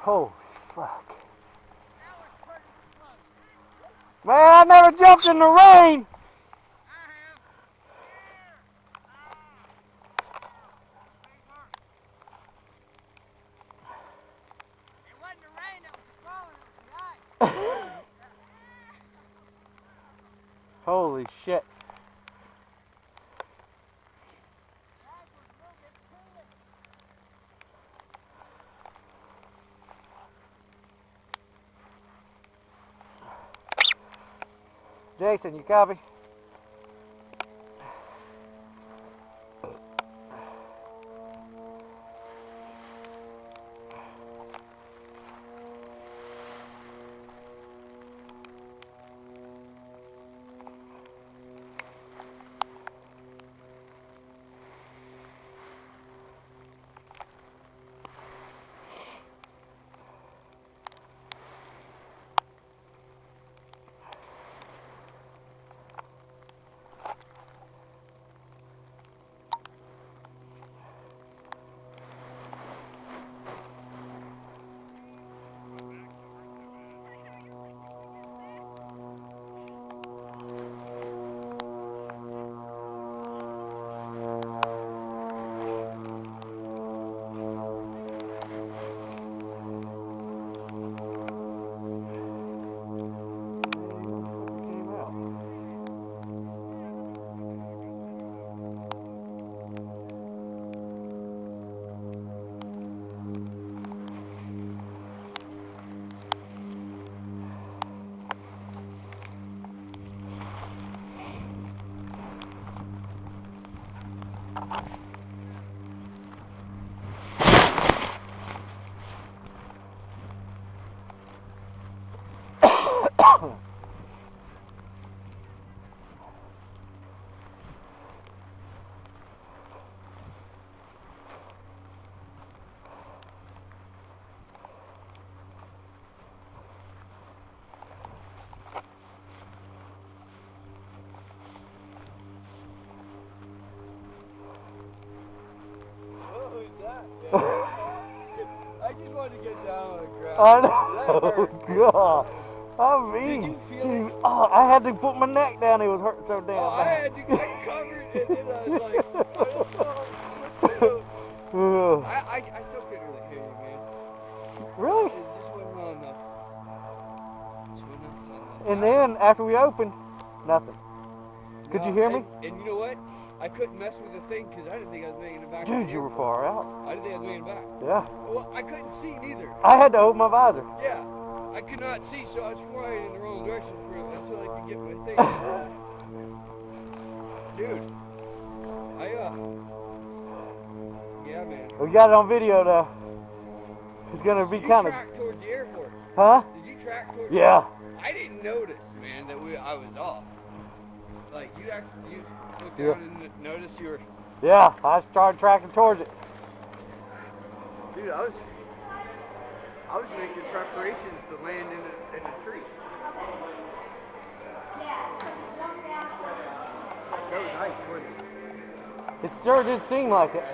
Holy fuck. Man, I never jumped in the rain. It wasn't the rain that was falling, it was the ice. Holy shit. Jason, you copy? I just wanted to get down on the ground. I know. God. I mean, Did you feel dude, it? oh, I had to put my neck down. It was hurting so damn Oh, I bad. had to get covered, and then I was like, I don't know what to do. I still couldn't really hear you, man. Really? It just wasn't well enough. Just wasn't well enough. And then after we opened, nothing. Could No, you hear me? And you know what? I couldn't mess with the thing because I didn't think I was making it back. Dude, you were far out. I didn't think I was making it back. Yeah. Well, I couldn't see neither. I had to open my visor. Yeah. I could not see, so I was flying in the wrong direction until I could get my thing. Dude. Yeah, man. We got it on video though. It's gonna be kind of. Did you track towards the airport? Huh? Did you track towards? Yeah. I didn't notice, man, that I was off. Like you looked Yeah. down and noticed you were. Yeah, I started tracking towards it. Dude, I was making preparations to land in a tree. That was ice, wasn't it? It sure did seem like it.